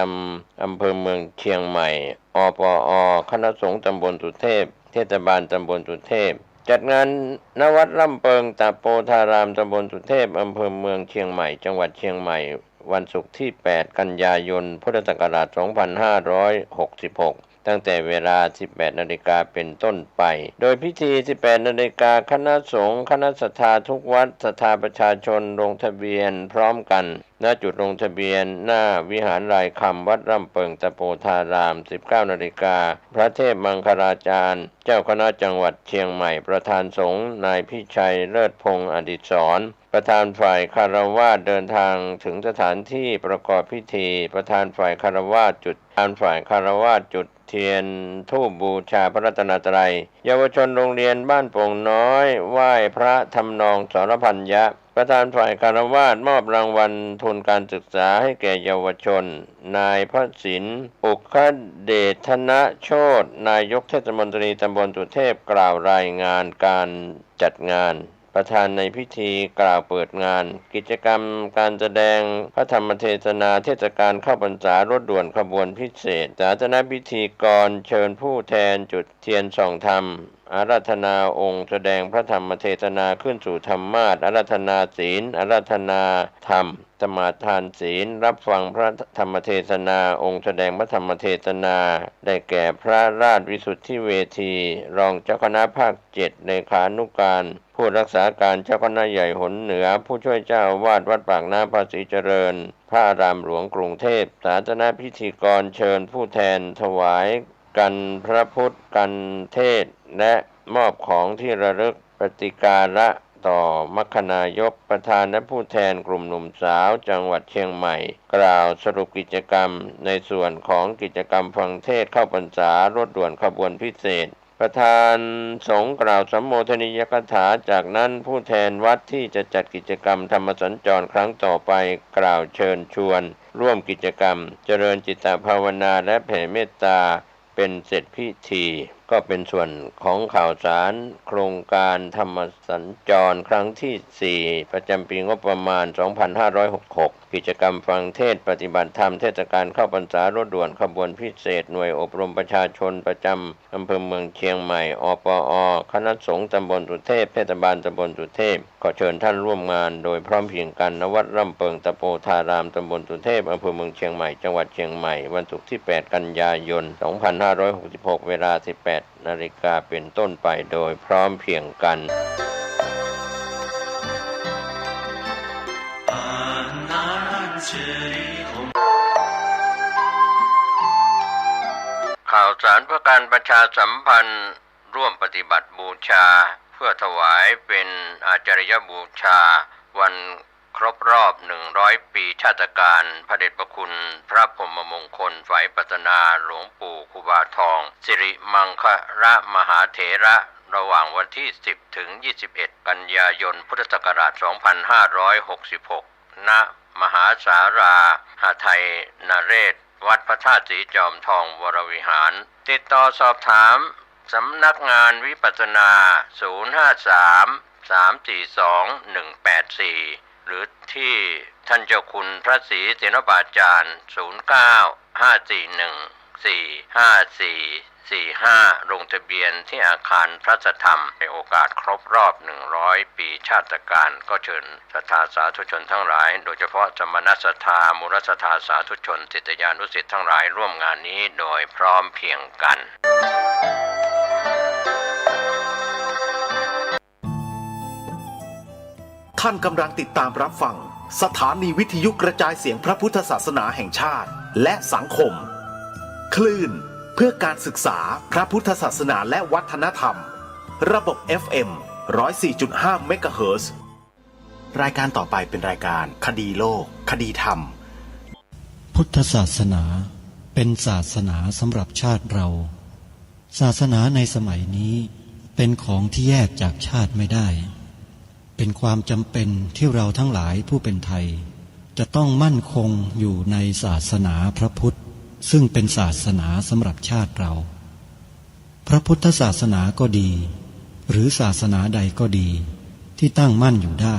อำเภอเมืองเชียงใหม่อปอคณะสงฆ์ตำบลสุเทพเทศบาลตำบลสุเทพจัดงานณวัดร่ำเปิงตาโปธารามตำบลสุเทพอำเภอเมืองเชียงใหม่จังหวัดเชียงใหม่วันศุกร์ที่ 8 กันยายน พุทธศักราช 2566 ตั้งแต่เวลา 18 นาฬิกาเป็นต้นไป โดยพิธี 18 นาฬิกาคณะสงฆ์คณะศรัทธาทุกวัดศรัทธาประชาชนลงทะเบียนพร้อมกันณจุดลงทะเบียนหน้าวิหารลายคำวัดร่ำเปิงตะโปธาราม 19 นาฬิกาพระเทพมังคลาจารย์เจ้าคณะจังหวัดเชียงใหม่ประธานสงฆ์นายพิชัยเลิศพงษ์อดิศรประธานฝ่ายคฤหัสถ์เดินทางถึงสถานที่ประกอบพิธีประธานฝ่ายคฤหัสถ์จุดเทียนธูปบูชาพระรัตนตรัยเยาวชนโรงเรียนบ้านโป่งน้อยไหว้พระทำนองสรพัญญะประธานฝ่ายคฤหัสถ์มอบรางวัลทุนการศึกษาให้แก่เยาวชนนายพระศิลป์อุคเดชธนโชตินายกเทศมนตรีตำบลสุเทพกล่าวรายงานการจัดงานประธานในพิธีกล่าวเปิดงานกิจกรรมการแสดงพระธรรมเทศนาเทศกาลเข้าพรรษารถด่วนขบวนพิเศษศาสนพิธีกรเชิญผู้แทนจุดเทียนส่องธรรมอาราธนาองค์แสดงพระธรรมเทศนาขึ้นสู่ธรรมาสน์อาราธนาศีลอาราธนาธรรมสมาทานศีลรับฟังพระธรรมเทศนาองค์แสดงพระธรรมเทศนาได้แก่พระราชวิสุทธิเวทีรองเจ้าคณะภาค7เลขานุการผู้รักษาการเจ้าคณะใหญ่หนเหนือผู้ช่วยเจ้าอาวาสวัดปากน้ำภาษีเจริญพระอารามหลวงกรุงเทพศาสนพิธีกรเชิญผู้แทนถวายกันพระพุทธกันเทศและมอบของที่ระลึกปฏิการะต่อมัคคณายกประธานและผู้แทนกลุ่มหนุ่มสาวจังหวัดเชียงใหม่กล่าวสรุปกิจกรรมในส่วนของกิจกรรมฟังเทศน์เข้าพรรษารถด่วนขบวนพิเศษประธานสงฆ์กล่าวสัมโมทนียกถาจากนั้นผู้แทนวัดที่จะจัดกิจกรรมธรรมสัญจรครั้งต่อไปกล่าวเชิญชวนร่วมกิจกรรมเจริญจิตภาวนาและแผ่เมตตาเป็นเสร็จพิธีก็เป็นส่วนของข่าวสารโครงการธรรมสัญจรครั้งที่ 4 ประจำปีงบประมาณ 2566 กิจกรรมฟังเทศน์ปฏิบัติธรรมเทศกาลเข้าพรรษารถด่วนขบวนพิเศษหน่วยอบรมประชาชนประจำอำเภอเมืองเชียงใหม่อปอคณะสงฆ์ตำบลสุเทพเทศบาลตำบลสุเทพขอเชิญท่านร่วมงานโดยพร้อมเพรียงกันณวัดร่ำเปิงตะโปธารามตำบลสุเทพอำเภอเมืองเชียงใหม่จังหวัดเชียงใหม่วันศุกร์ที่ 8 กันยายน 2566 เวลา 18 นาฬิกาเป็นต้นไปโดยพร้อมเพรียงกันข่าวสารเพื่อการประชาสัมพันธ์ร่วมปฏิบัติบูชาเพื่อถวายเป็นอาจาริยบูชาวันครบรอบ100 ปีชาตการพระเดชพระคุณพระพรหมมงคลไฝปัตนาหลวงปู่ครูบาทองสิริมังคละมหาเถระระหว่างวันที่ 10 ถึง 21 กันยายน พุทธศักราช 2566 ณ มหาสาราหาไทยนเรศวัดพระธาตุสีจอมทองวรวิหารติดต่อสอบถามสำนักงานวิปัสสนา 053-342-184 หรือที่ท่านเจ้าคุณพระศรีเสนบาจารย์ 09-541-45445 ลงทะเบียนที่อาคารพระสธรรมในโอกาสครบรอบ100 ปีชาตการก็เชิญศรัทธาสาธุชนทั้งหลายโดยเฉพาะสมณศรัทธามูลศรัทธาสาธุชนศิษยานุศิษย์ทั้งหลายร่วมงานนี้โดยพร้อมเพรียงกันท่านกำลังติดตามรับฟังสถานีวิทยุกระจายเสียงพระพุทธศาสนาแห่งชาติและสังคมคลื่นเพื่อการศึกษาพระพุทธศาสนาและวัฒนธรรมระบบ FM 104.5 เมกะเฮิรตซ์รายการต่อไปเป็นรายการคดีโลกคดีธรรมพุทธศาสนาเป็นศาสนาสำหรับชาติเราศาสนาในสมัยนี้เป็นของที่แยกจากชาติไม่ได้เป็นความจำเป็นที่เราทั้งหลายผู้เป็นไทยจะต้องมั่นคงอยู่ในศาสนาพระพุทธซึ่งเป็นศาสนาสำหรับชาติเราพระพุทธศาสนาก็ดีหรือศาสนาใดก็ดีที่ตั้งมั่นอยู่ได้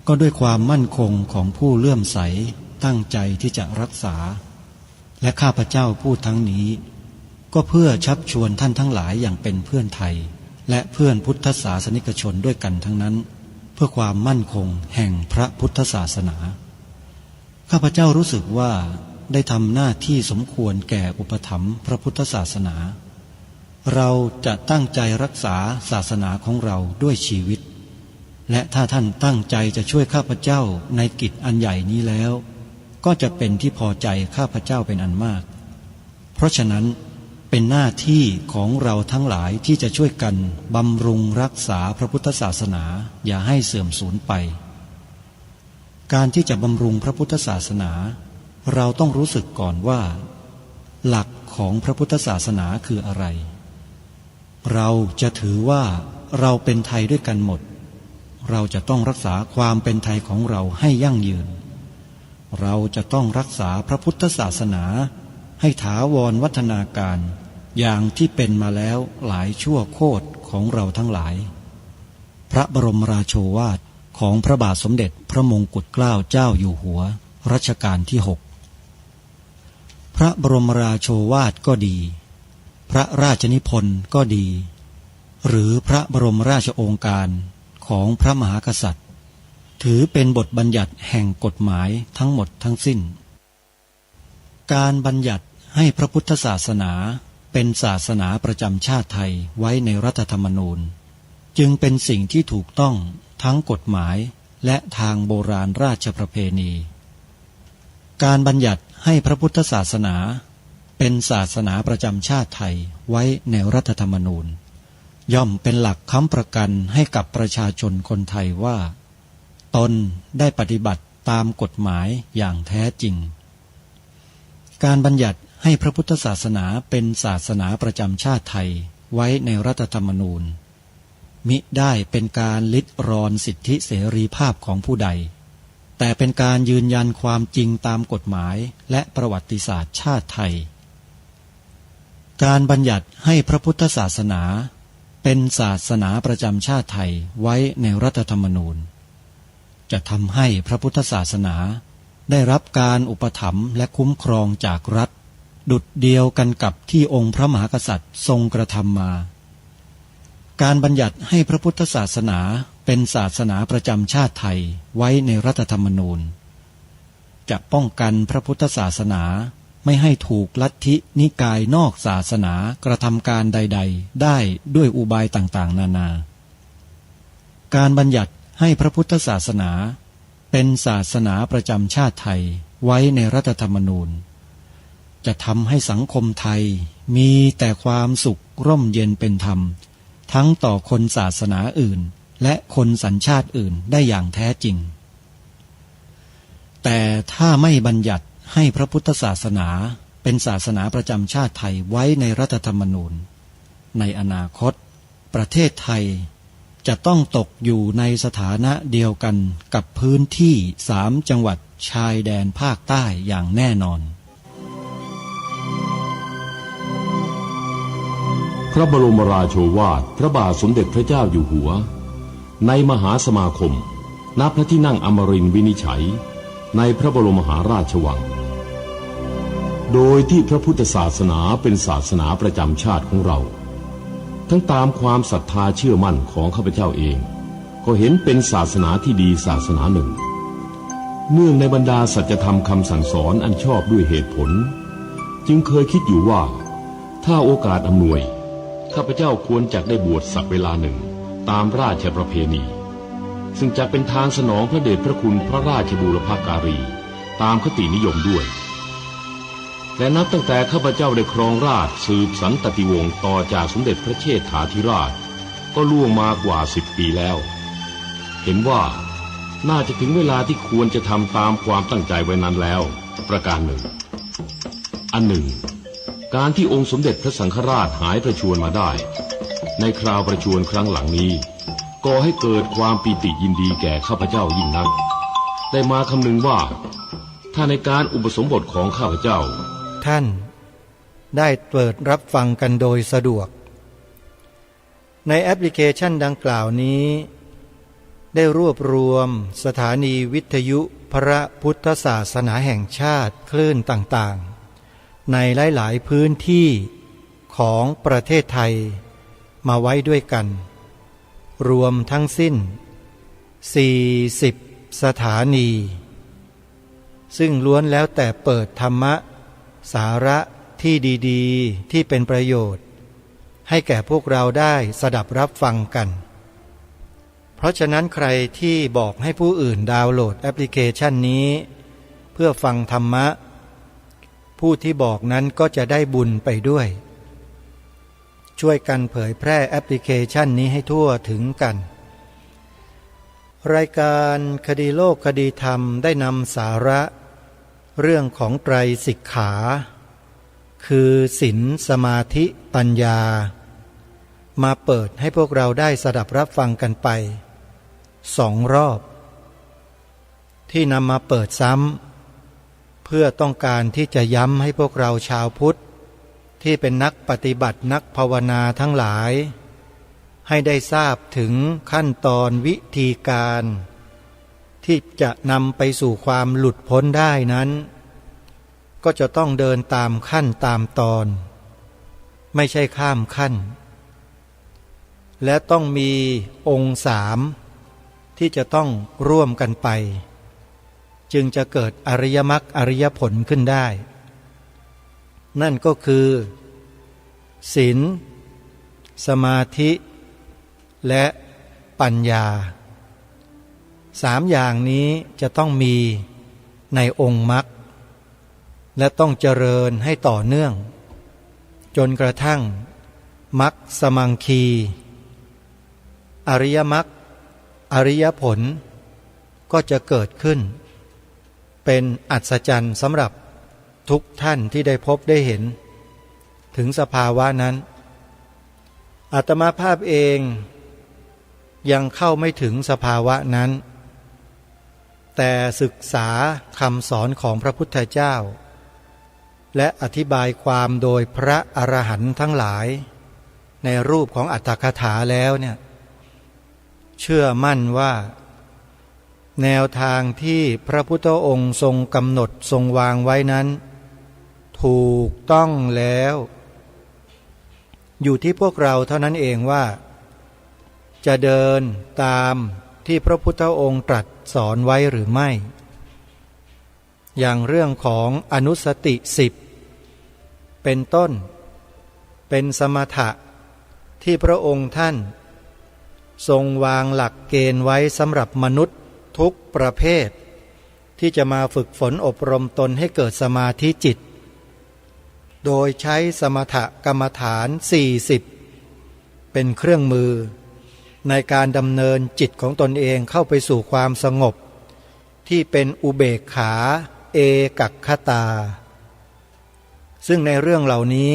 ก็ด้วยความมั่นคงของผู้เลื่อมใสตั้งใจที่จะรักษา และข้าพเจ้าพูดทั้งนี้ก็เพื่อชักชวนท่านทั้งหลายอย่างเป็นเพื่อนไทยและเพื่อนพุทธศาสนิกชนด้วยกันทั้งนั้นเพื่อความมั่นคงแห่งพระพุทธศาสนาข้าพเจ้ารู้สึกว่าได้ทำหน้าที่สมควรแก่อุปถัมภ์พระพุทธศาสนาเราจะตั้งใจรักษาศาสนาของเราด้วยชีวิตและถ้าท่านตั้งใจจะช่วยข้าพเจ้าในกิจอันใหญ่นี้แล้วก็จะเป็นที่พอใจข้าพเจ้าเป็นอันมากเพราะฉะนั้นเป็นหน้าที่ของเราทั้งหลายที่จะช่วยกันบำรุงรักษาพระพุทธศาสนาอย่าให้เสื่อมสูญไปการที่จะบำรุงพระพุทธศาสนาเราต้องรู้สึกก่อนว่าหลักของพระพุทธศาสนาคืออะไรเราจะถือว่าเราเป็นไทยด้วยกันหมดเราจะต้องรักษาความเป็นไทยของเราให้ยั่งยืนเราจะต้องรักษาพระพุทธศาสนาให้ถาวรวัฒนาการอย่างที่เป็นมาแล้วหลายชั่วโคตรของเราทั้งหลายพระบรมราโชวาทของพระบาทสมเด็จพระมงกุฎเกล้าเจ้าอยู่หัวรัชกาลที่ 6พระบรมราโชวาทก็ดีพระราชนิพนธ์ก็ดีหรือพระบรมราชโองการของพระมหากษัตริย์ถือเป็นบทบัญญัติแห่งกฎหมายทั้งหมดทั้งสิ้นการบัญญัติให้พระพุทธศาสนาเป็นศาสนาประจำชาติไทยไว้ในรัฐธรรมนูญจึงเป็นสิ่งที่ถูกต้องทั้งกฎหมายและทางโบราณราชประเพณีการบัญญัติให้พระพุทธศาสนาเป็นศาสนาประจำชาติไทยไว้ในรัฐธรรมนูญย่อมเป็นหลักค้ำประกันให้กับประชาชนคนไทยว่าตนได้ปฏิบัติตามกฎหมายอย่างแท้จริงการบัญญัติให้พระพุทธศาสนาเป็นศาสนาประจำชาติไทยไว้ในรัฐธรรมนูญมิได้เป็นการลิดรอนสิทธิเสรีภาพของผู้ใดแต่เป็นการยืนยันความจริงตามกฎหมายและประวัติศาสตร์ชาติไทยการบัญญัติให้พระพุทธศาสนาเป็นศาสนาประจำชาติไทยไว้ในรัฐธรรมนูญจะทำให้พระพุทธศาสนาได้รับการอุปถัมภ์และคุ้มครองจากรัฐดุจเดียวกันกับที่องค์พระมหากษัตริย์ทรงกระทำมาการบัญญัติให้พระพุทธศาสนาเป็นศาสนาประจำชาติไทยไว้ในรัฐธรรมนูญจะป้องกันพระพุทธศาสนาไม่ให้ถูกลัทธินิกายนอกศาสนากระทำการใดๆได้ด้วยอุบายต่างๆนานาการบัญญัติให้พระพุทธศาสนาเป็นศาสนาประจำชาติไทยไว้ในรัฐธรรมนูญจะทำให้สังคมไทยมีแต่ความสุขร่มเย็นเป็นธรรมทั้งต่อคนศาสนาอื่นและคนสัญชาติอื่นได้อย่างแท้จริงแต่ถ้าไม่บัญญัติให้พระพุทธศาสนาเป็นศาสนาประจำชาติไทยไว้ในรัฐธรรมนูญในอนาคตประเทศไทยจะต้องตกอยู่ในสถานะเดียวกันกับพื้นที่3 จังหวัดชายแดนภาคใต้อย่างแน่นอนพระบรมราโชวาทพระบาทสมเด็จพระเจ้าอยู่หัวในมหาสมาคมณพระที่นั่งอมรินทร์วินิจฉัยในพระบรมมหาราชวังโดยที่พระพุทธศาสนาเป็นศาสนาประจำชาติของเราทั้งตามความศรัทธาเชื่อมั่นของข้าพเจ้าเองก็เห็นเป็นศาสนาที่ดีศาสนาหนึ่งเนื่องในบรรดาสัจธรรมคำสั่งสอนอันชอบด้วยเหตุผลจึงเคยคิดอยู่ว่าถ้าโอกาสอำนวยข้าพเจ้าควรจะได้บวชสักเวลาหนึ่งตามราชประเพณีซึ่งจะเป็นทางสนองพระเดชพระคุณพระราชบูรพการีตามคตินิยมด้วยและนับตั้งแต่ข้าพเจ้าได้ครองราชย์สืบสันตติวงศ์ต่อจากสมเด็จพระเชษฐาธิราชก็ล่วงมากว่า10 ปีแล้วเห็นว่าน่าจะถึงเวลาที่ควรจะทำตามความตั้งใจไว้นั้นแล้วประการหนึ่งอันหนึ่งการที่องค์สมเด็จพระสังฆราชหายประชวรมาได้ในคราวประชวรครั้งหลังนี้ก่อให้เกิดความปีติยินดีแก่ข้าพเจ้ายิ่งนักได้มาคำนึงว่าถ้าในการอุปสมบทของข้าพเจ้าท่านได้เปิดรับฟังกันโดยสะดวกในแอปพลิเคชันดังกล่าวนี้ได้รวบรวมสถานีวิทยุพระพุทธศาสนาแห่งชาติคลื่นต่างๆ ในหลายๆพื้นที่ของประเทศไทยมาไว้ด้วยกัน รวมทั้งสิ้น40สถานีซึ่งล้วนแล้วแต่เปิดธรรมะสาระที่ดีๆที่เป็นประโยชน์ให้แก่พวกเราได้สดับรับฟังกันเพราะฉะนั้นใครที่บอกให้ผู้อื่นดาวน์โหลดแอปพลิเคชันนี้เพื่อฟังธรรมะผู้ที่บอกนั้นก็จะได้บุญไปด้วยช่วยกันเผยแพร่แอปพลิเคชันนี้ให้ทั่วถึงกันรายการคดีโลกคดีธรรมได้นำสาระเรื่องของไตรสิกขาคือศีลสมาธิปัญญามาเปิดให้พวกเราได้สดับรับฟังกันไป2 รอบที่นำมาเปิดซ้ำเพื่อต้องการที่จะย้ำให้พวกเราชาวพุทธที่เป็นนักปฏิบัตินักภาวนาทั้งหลายให้ได้ทราบถึงขั้นตอนวิธีการที่จะนำไปสู่ความหลุดพ้นได้นั้นก็จะต้องเดินตามขั้นตามตอนไม่ใช่ข้ามขั้นและต้องมีองค์3ที่จะต้องร่วมกันไปจึงจะเกิดอริยมรรคอริยผลขึ้นได้นั่นก็คือศีลสมาธิและปัญญา3อย่างนี้จะต้องมีในองค์มรรคและต้องเจริญให้ต่อเนื่องจนกระทั่งมรรคสมังคีอริยมรรคอริยผลก็จะเกิดขึ้นเป็นอัศจรรย์สำหรับทุกท่านที่ได้พบได้เห็นถึงสภาวะนั้นอาตมาภาพเองยังเข้าไม่ถึงสภาวะนั้นแต่ศึกษาคำสอนของพระพุทธเจ้าและอธิบายความโดยพระอรหันต์ทั้งหลายในรูปของอรรถกถาแล้วเนี่ยเชื่อมั่นว่าแนวทางที่พระพุทธองค์ทรงกำหนดทรงวางไว้นั้นถูกต้องแล้วอยู่ที่พวกเราเท่านั้นเองว่าจะเดินตามที่พระพุทธองค์ตรัสสอนไว้หรือไม่อย่างเรื่องของอนุสติ10เป็นต้นเป็นสมถะที่พระองค์ท่านทรงวางหลักเกณฑ์ไว้สำหรับมนุษย์ทุกประเภทที่จะมาฝึกฝนอบรมตนให้เกิดสมาธิจิตโดยใช้สมถกรรมฐาน40เป็นเครื่องมือในการดำเนินจิตของตนเองเข้าไปสู่ความสงบที่เป็นอุเบกขาเอกัคคตาซึ่งในเรื่องเหล่านี้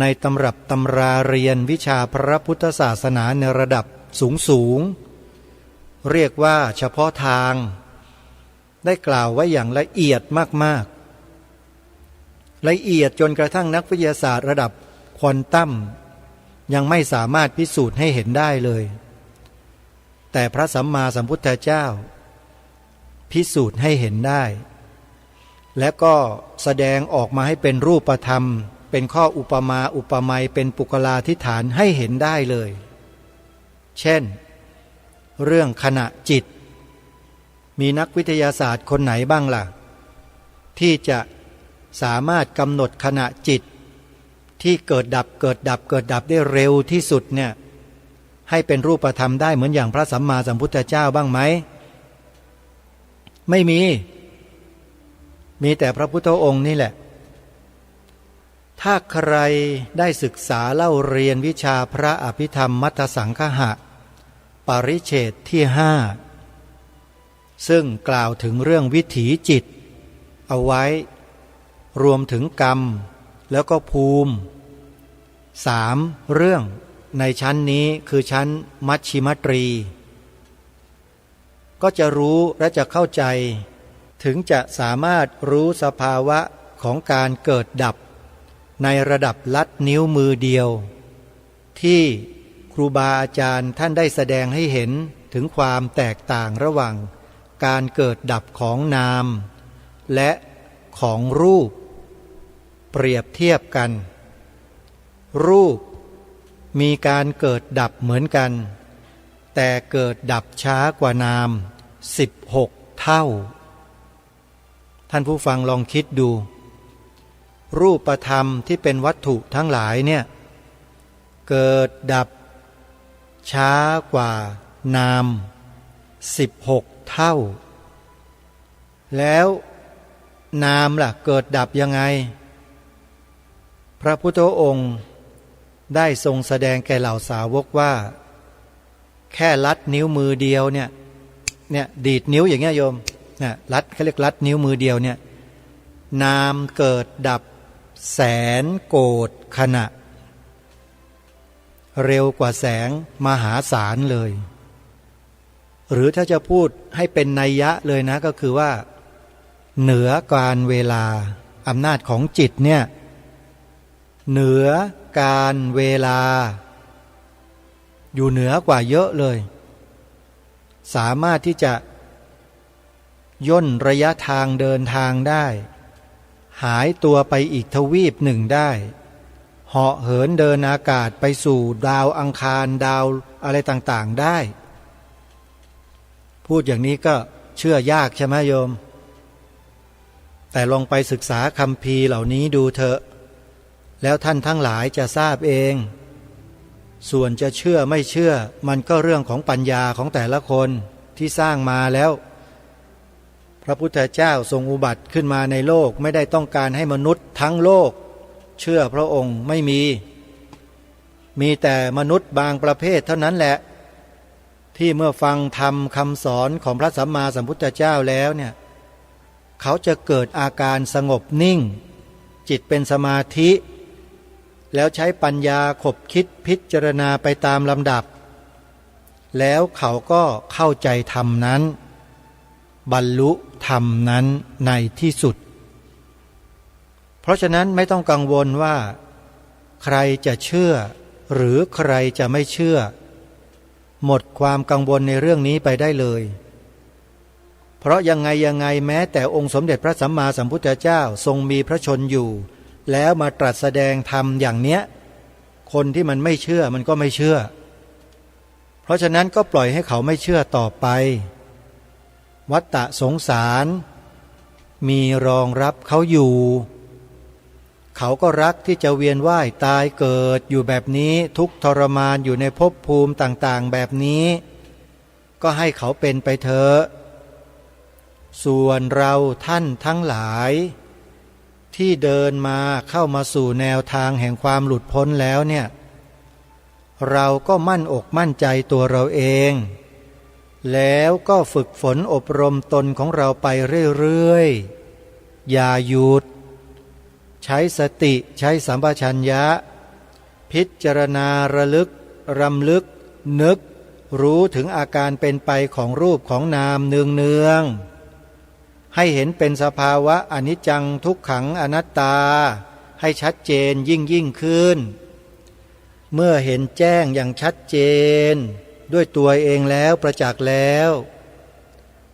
ในตำรับตำราเรียนวิชาพระพุทธศาสนาในระดับสูงเรียกว่าเฉพาะทางได้กล่าวไว้อย่างละเอียดมากๆละเอียดจนกระทั่งนักวิทยาศาสตร์ระดับควอนตัมยังไม่สามารถพิสูจน์ให้เห็นได้เลยแต่พระสัมมาสัมพุทธเจ้าพิสูจน์ให้เห็นได้และก็แสดงออกมาให้เป็นรูปธรรมเป็นข้ออุปมาอุปไมยเป็นปุกลาธิฐานให้เห็นได้เลยเช่นเรื่องขณะจิตมีนักวิทยาศาสตร์คนไหนบ้างล่ะที่จะสามารถกำหนดขณะจิตที่เกิดดับเกิดดับเกิดดับได้เร็วที่สุดเนี่ยให้เป็นรูปธรรมได้เหมือนอย่างพระสัมมาสัมพุทธเจ้าบ้างไหมไม่มีแต่พระพุทธองค์นี่แหละถ้าใครได้ศึกษาเล่าเรียนวิชาพระอภิธรรมมัทธสังคหะปริเฉดที่5ซึ่งกล่าวถึงเรื่องวิถีจิตเอาไว้รวมถึงกรรมแล้วก็ภูมิ3เรื่องในชั้นนี้คือชั้นมัชฌิมตรีก็จะรู้และจะเข้าใจถึงจะสามารถรู้สภาวะของการเกิดดับในระดับลัดนิ้วมือเดียวที่ครูบาอาจารย์ท่านได้แสดงให้เห็นถึงความแตกต่างระหว่างการเกิดดับของนามและของรูป เปรียบเทียบกันรูปมีการเกิดดับเหมือนกันแต่เกิดดับช้ากว่านาม16 เท่าท่านผู้ฟังลองคิดดูรูปธรรมที่เป็นวัตถุทั้งหลายเนี่ยเกิดดับช้ากว่านาม16 เท่าแล้วนามล่ะเกิดดับยังไงพระพุทธองค์ได้ทรงแสดงแก่เหล่าสาวกว่าแค่ลัดนิ้วมือเดียวเนี่ยดีดนิ้วอย่างเงี้ยโยมเนี่ยลัดเขาเรียกลัดนิ้วมือเดียวเนี่ยนามเกิดดับแสนโกฏขณะเร็วกว่าแสงมหาศาลเลยหรือถ้าจะพูดให้เป็นนัยยะเลยนะก็คือว่าเหนือการเวลาอำนาจของจิตเนี่ยเหนือการเวลาอยู่เหนือกว่าเยอะเลยสามารถที่จะย่นระยะทางเดินทางได้หายตัวไปอีกทวีปหนึ่งได้เหาะเหินเดินอากาศไปสู่ดาวอังคารดาวอะไรต่างๆได้พูดอย่างนี้ก็เชื่อยากใช่ไหมโยมแต่ลองไปศึกษาคัมภีร์เหล่านี้ดูเถอะแล้วท่านทั้งหลายจะทราบเองส่วนจะเชื่อไม่เชื่อมันก็เรื่องของปัญญาของแต่ละคนที่สร้างมาแล้วพระพุทธเจ้าทรงอุบัติขึ้นมาในโลกไม่ได้ต้องการให้มนุษย์ทั้งโลกเชื่อพระองค์ไม่มีแต่มนุษย์บางประเภทเท่านั้นแหละที่เมื่อฟังธรรมคำสอนของพระสัมมาสัมพุทธเจ้าแล้วเนี่ยเขาจะเกิดอาการสงบนิ่งจิตเป็นสมาธิแล้วใช้ปัญญาขบคิดพิจารณาไปตามลำดับแล้วเขาก็เข้าใจธรรมนั้นบรรลุธรรมนั้นในที่สุดเพราะฉะนั้นไม่ต้องกังวลว่าใครจะเชื่อหรือใครจะไม่เชื่อหมดความกังวลในเรื่องนี้ไปได้เลยเพราะยังไงแม้แต่องค์สมเด็จพระสัมมาสัมพุทธเจ้าทรงมีพระชนอยู่แล้วมาตรัสแสดงธรรมอย่างเนี้ยคนที่มันไม่เชื่อมันก็ไม่เชื่อเพราะฉะนั้นก็ปล่อยให้เขาไม่เชื่อต่อไปวัฏฏะสงสารมีรองรับเขาอยู่เขาก็รักที่จะเวียนว่ายตายเกิดอยู่แบบนี้ทุกข์ทรมานอยู่ในภพภูมิต่างๆแบบนี้ก็ให้เขาเป็นไปเถอะส่วนเราท่านทั้งหลายที่เดินมาเข้ามาสู่แนวทางแห่งความหลุดพ้นแล้วเนี่ยเราก็มั่นอกมั่นใจตัวเราเองแล้วก็ฝึกฝนอบรมตนของเราไปเรื่อยๆอย่าหยุดใช้สติใช้สัมปชัญญะพิจารณาระลึกรำลึกนึกรู้ถึงอาการเป็นไปของรูปของนามเนืองๆให้เห็นเป็นสภาวะอนิจจังทุกขังอนัตตาให้ชัดเจนยิ่งขึ้นเมื่อเห็นแจ้งอย่างชัดเจนด้วยตัวเองแล้วประจักษ์แล้ว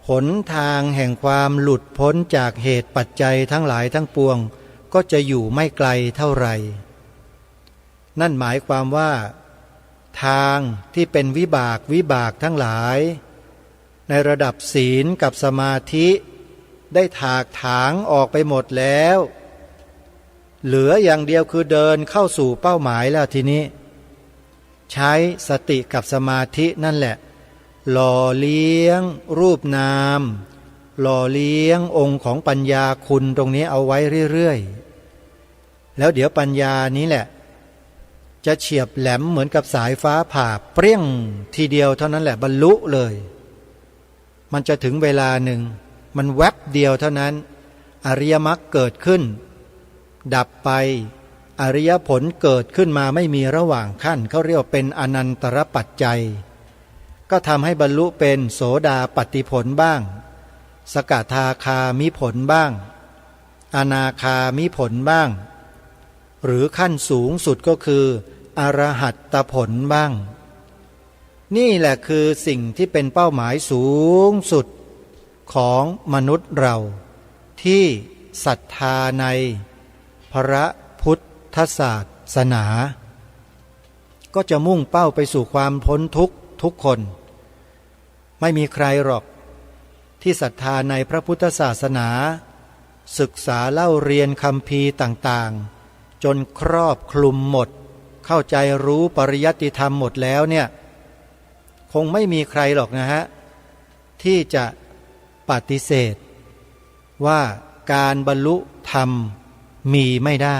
หนทางแห่งความหลุดพ้นจากเหตุปัจจัยทั้งหลายทั้งปวงก็จะอยู่ไม่ไกลเท่าไหร่นั่นหมายความว่าทางที่เป็นวิบากทั้งหลายในระดับศีลกับสมาธิได้ถากถางออกไปหมดแล้วเหลืออย่างเดียวคือเดินเข้าสู่เป้าหมายแล้วทีนี้ใช้สติกับสมาธินั่นแหละหล่อเลี้ยงรูปนามหล่อเลี้ยงองค์ของปัญญาคุณตรงนี้เอาไว้เรื่อยๆแล้วเดี๋ยวปัญญานี้แหละจะเฉียบแหลมเหมือนกับสายฟ้าผ่าเปรี้ยงทีเดียวเท่านั้นแหละบรรลุเลยมันจะถึงเวลาหนึ่งมันแวบเดียวเท่านั้นอริยมรรคเกิดขึ้นดับไปอริยผลเกิดขึ้นมาไม่มีระหว่างขั้นเขาเรียกว่าเป็นอนันตรปัจจัยก็ทำให้บรรลุเป็นโสดาปัตติผลบ้างสกทาคามิผลบ้างอนาคามิผลบ้างหรือขั้นสูงสุดก็คืออรหัตตผลบ้างนี่แหละคือสิ่งที่เป็นเป้าหมายสูงสุดของมนุษย์เราที่ศรัทธาใน พระพุทธศาสนา ก็จะมุ่งเป้าไปสู่ความพ้นทุกข์ทุกคน ไม่มีใครหรอกที่ศรัทธาในพระพุทธศาสนาศึกษาเล่าเรียนคัมภีร์ต่างๆจนครอบคลุมหมดเข้าใจรู้ปริยัติธรรมหมดแล้วเนี่ยคงไม่มีใครหรอกนะฮะที่จะปฏิเสธว่าการบรรลุธรรมมีไม่ได้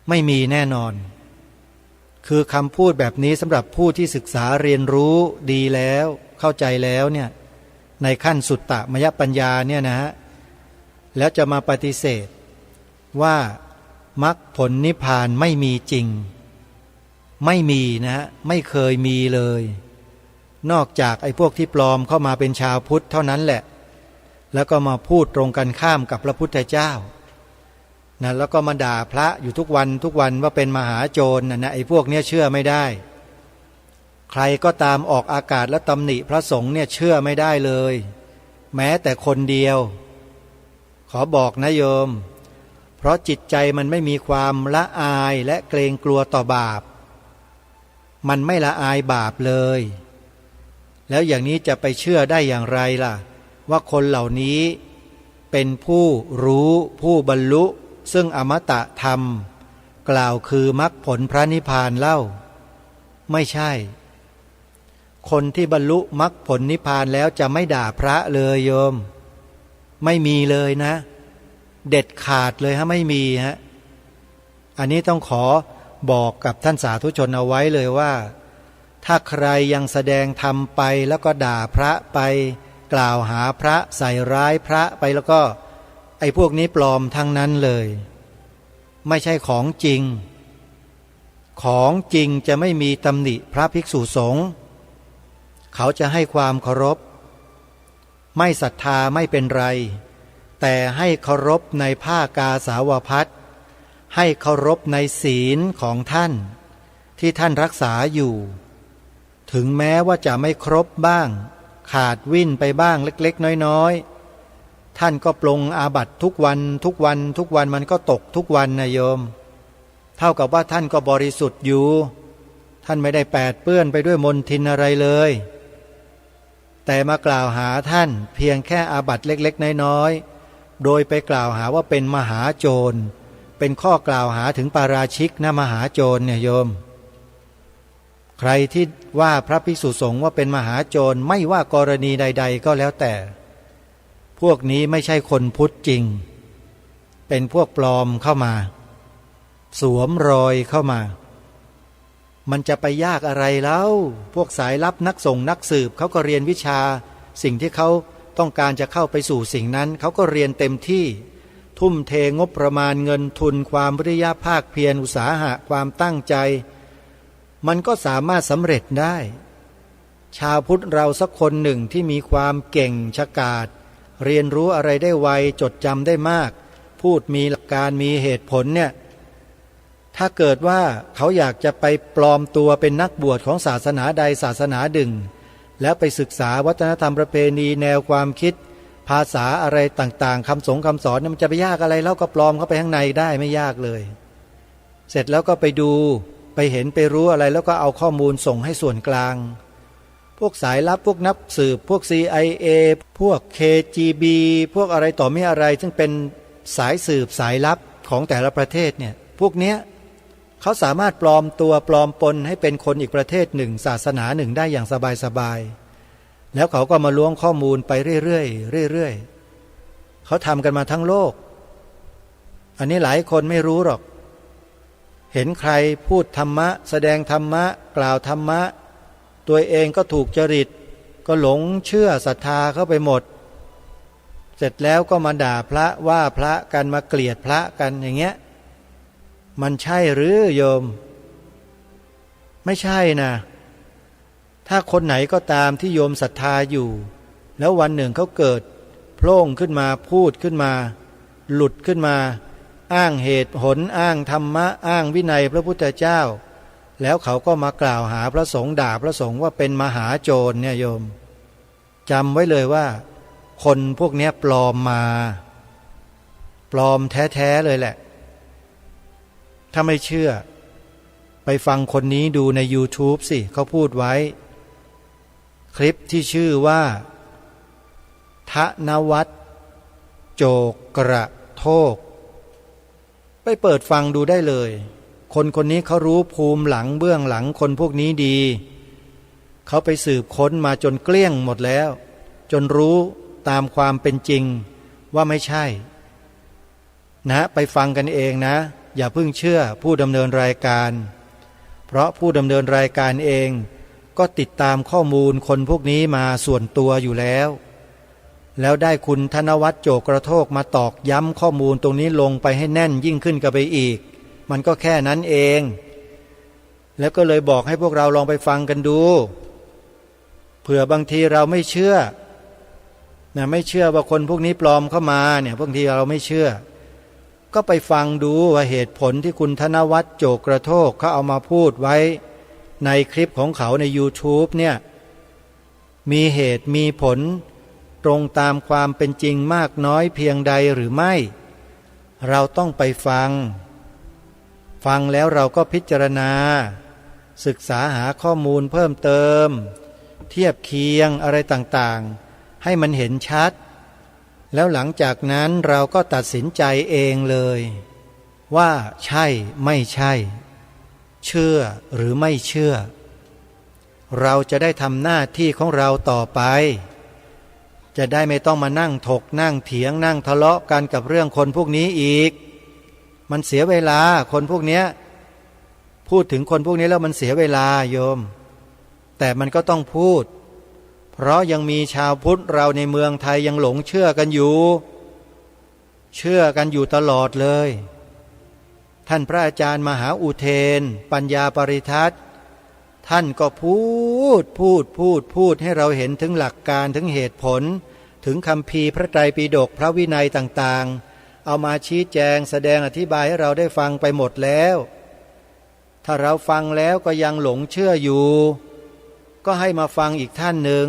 ไม่มีแน่นอนคือคำพูดแบบนี้สำหรับผู้ที่ศึกษาเรียนรู้ดีแล้วเข้าใจแล้วเนี่ยในขั้นสุตตมยปัญญาเนี่ยนะฮะแล้วจะมาปฏิเสธว่ามรรคผลนิพพานไม่มีจริงไม่มีนะฮะไม่เคยมีเลยนอกจากไอ้พวกที่ปลอมเข้ามาเป็นชาวพุทธเท่านั้นแหละแล้วก็มาพูดตรงกันข้ามกับพระพุทธเจ้านะแล้วก็มาด่าพระอยู่ทุกวันว่าเป็นมหาโจรนะไอ้พวกเนี้ยเชื่อไม่ได้ใครก็ตามออกอากาศและตำหนิพระสงฆ์เนี่ยเชื่อไม่ได้เลยแม้แต่คนเดียวขอบอกนะโยมเพราะจิตใจมันไม่มีความละอายและเกรงกลัวต่อบาปมันไม่ละอายบาปเลยแล้วอย่างนี้จะไปเชื่อได้อย่างไรล่ะว่าคนเหล่านี้เป็นผู้รู้ผู้บรรลุซึ่งอมตะธรรมกล่าวคือมรรคผลพระนิพพานเล่าไม่ใช่คนที่บรรลุมรรคผลนิพพานแล้วจะไม่ด่าพระเลยโยมไม่มีเลยนะเด็ดขาดเลยฮะไม่มีฮะอันนี้ต้องขอบอกกับท่านสาธุชนเอาไว้เลยว่าถ้าใครยังแสดงธรรมไปแล้วก็ด่าพระไปกล่าวหาพระใส่ร้ายพระไปแล้วก็ไอ้พวกนี้ปลอมทั้งนั้นเลยไม่ใช่ของจริงของจริงจะไม่มีตำหนิพระภิกษุสงฆ์เขาจะให้ความเคารพไม่ศรัทธาไม่เป็นไรแต่ให้เคารพในผ้ากาสาวพัสให้เคารพในศีลของท่านที่ท่านรักษาอยู่ถึงแม้ว่าจะไม่ครบบ้างขาดวิ่นไปบ้างเล็กๆน้อยๆท่านก็ปลงอาบัติทุกวันมันก็ตกทุกวันนะโยมเท่ากับว่าท่านก็บริสุทธิ์อยู่ท่านไม่ได้แปดเปื้อนไปด้วยมลทินอะไรเลยแต่มากล่าวหาท่านเพียงแค่อาบัติเล็กๆน้อยๆโดยไปกล่าวหาว่าเป็นมหาโจรเป็นข้อกล่าวหาถึงปาราชิกนะมหาโจรเนี่ยโยมใครที่ว่าพระภิกษุสงฆ์ว่าเป็นมหาโจรไม่ว่ากรณีใดๆก็แล้วแต่พวกนี้ไม่ใช่คนพุทธจริงเป็นพวกปลอมเข้ามาสวมรอยเข้ามามันจะไปยากอะไรแล้วพวกสายลับนักส่งนักสืบเขาก็เรียนวิชาสิ่งที่เขาต้องการจะเข้าไปสู่สิ่งนั้นเขาก็เรียนเต็มที่ทุ่มเทงบประมาณเงินทุนความวิริยะภาคเพียรอุตสาหะความตั้งใจมันก็สามารถสำเร็จได้ชาวพุทธเราสักคนหนึ่งที่มีความเก่งฉกาจเรียนรู้อะไรได้ไวจดจำได้มากพูดมีหลักการมีเหตุผลเนี่ยถ้าเกิดว่าเขาอยากจะไปปลอมตัวเป็นนักบวชของศาสนาใดศาสนาหนึ่งแล้วไปศึกษาวัฒนธรรมประเพณีแนวความคิดภาษาอะไรต่างๆคำสอนมันจะไปยากอะไรแล้วก็ปลอมเข้าไปข้างในได้ไม่ยากเลยเสร็จแล้วก็ไปดูไปเห็นไปรู้อะไรแล้วก็เอาข้อมูลส่งให้ส่วนกลางพวกสายลับพวกนักสืบพวก CIA พวก KGB พวกอะไรต่อไม่อะไรซึ่งเป็นสายสืบสายลับของแต่ละประเทศเนี่ยพวกเนี้ยเขาสามารถปลอมตัวปลอมปนให้เป็นคนอีกประเทศหนึ่งศาสนาหนึ่งได้อย่างสบายๆแล้วเขาก็มาล้วงข้อมูลไปเรื่อยๆเขาทำกันมาทั้งโลกอันนี้หลายคนไม่รู้หรอกเห็นใครพูดธรรมะแสดงธรรมะกล่าวธรรมะตัวเองก็ถูกจริตก็หลงเชื่อศรัทธาเข้าไปหมดเสร็จแล้วก็มาด่าพระว่าพระกันมาเกลียดพระกันอย่างเงี้ยมันใช่หรือโยมไม่ใช่นะถ้าคนไหนก็ตามที่โยมศรัทธาอยู่แล้ววันหนึ่งเขาเกิดโผล่ขึ้นมาพูดขึ้นมาหลุดขึ้นมาอ้างเหตุผลอ้างธรรมะอ้างวินัยพระพุทธเจ้าแล้วเขาก็มากล่าวหาพระสงฆ์ด่าพระสงฆ์ว่าเป็นมหาโจรเนี่ยโยมจำไว้เลยว่าคนพวกนี้ปลอมมาปลอมแท้ๆเลยแหละ ถ้าไม่เชื่อไปฟังคนนี้ดูใน YouTube สิเขาพูดไว้คลิปที่ชื่อว่าธนวัฒน์โจกระโทกไปเปิดฟังดูได้เลยคนคนนี้เขารู้ภูมิหลังเบื้องหลังคนพวกนี้ดีเขาไปสืบค้นมาจนเกลี้ยงหมดแล้วจนรู้ตามความเป็นจริงว่าไม่ใช่นะไปฟังกันเองนะอย่าเพิ่งเชื่อผู้ดำเนินรายการเพราะผู้ดำเนินรายการเองก็ติดตามข้อมูลคนพวกนี้มาส่วนตัวอยู่แล้วได้คุณธนวัฒน์โจกระโทกมาตอกย้ำข้อมูลตรงนี้ลงไปให้แน่นยิ่งขึ้นกันไปอีกมันก็แค่นั้นเองแล้วก็เลยบอกให้พวกเราลองไปฟังกันดูเผื่อบางทีเราไม่เชื่อไม่เชื่อว่าคนพวกนี้ปลอมเข้ามาเนี่ยบางทีเราไม่เชื่อก็ไปฟังดูว่าเหตุผลที่คุณธนวัฒน์โจกระโทกเขาเอามาพูดไว้ในคลิปของเขาใน YouTube เนี่ยมีเหตุมีผลตรงตามความเป็นจริงมากน้อยเพียงใดหรือไม่เราต้องไปฟังแล้วเราก็พิจารณาศึกษาหาข้อมูลเพิ่มเติมเทียบเคียงอะไรต่างๆให้มันเห็นชัดแล้วหลังจากนั้นเราก็ตัดสินใจเองเลยว่าใช่ไม่ใช่เชื่อหรือไม่เชื่อเราจะได้ทำหน้าที่ของเราต่อไปจะได้ไม่ต้องมานั่งถกนั่งเถียงนั่งทะเลาะกันกับเรื่องคนพวกนี้อีกมันเสียเวลาคนพวกนี้พูดถึงคนพวกนี้แล้วมันเสียเวลาโยมแต่มันก็ต้องพูดเพราะยังมีชาวพุทธเราในเมืองไทยยังหลงเชื่อกันอยู่ตลอดเลยท่านพระอาจารย์มหาอุเทนปัญญาปริทัศน์ท่านก็พูดให้เราเห็นถึงหลักการถึงเหตุผลถึงคัมภีร์พระไตรปิฎกพระวินัยต่างๆเอามาชี้แจงแสดงอธิบายให้เราได้ฟังไปหมดแล้วถ้าเราฟังแล้วก็ยังหลงเชื่ออยู่ก็ให้มาฟังอีกท่านหนึ่ง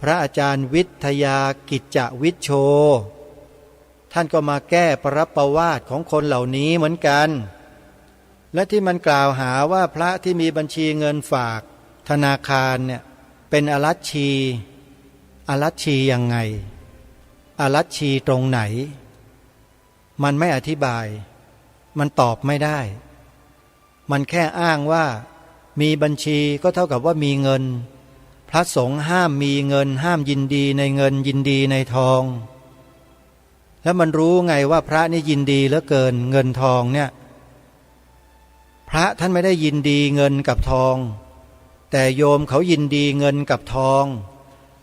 พระอาจารย์วิทยากิจจวิชโชท่านก็มาแก้ปรับประวาทของคนเหล่านี้เหมือนกันและที่มันกล่าวหาว่าพระที่มีบัญชีเงินฝากธนาคารเนี่ยเป็นอรัชชียังไงอรัชชีตรงไหนมันไม่อธิบายมันตอบไม่ได้มันแค่อ้างว่ามีบัญชีก็เท่ากับว่ามีเงินพระสงฆ์ห้ามมีเงินห้ามยินดีในเงินยินดีในทองแล้วมันรู้ไงว่าพระนี่ยินดีเหลือเกินเงินทองเนี่ยพระท่านไม่ได้ยินดีเงินกับทองแต่โยมเขายินดีเงินกับทอง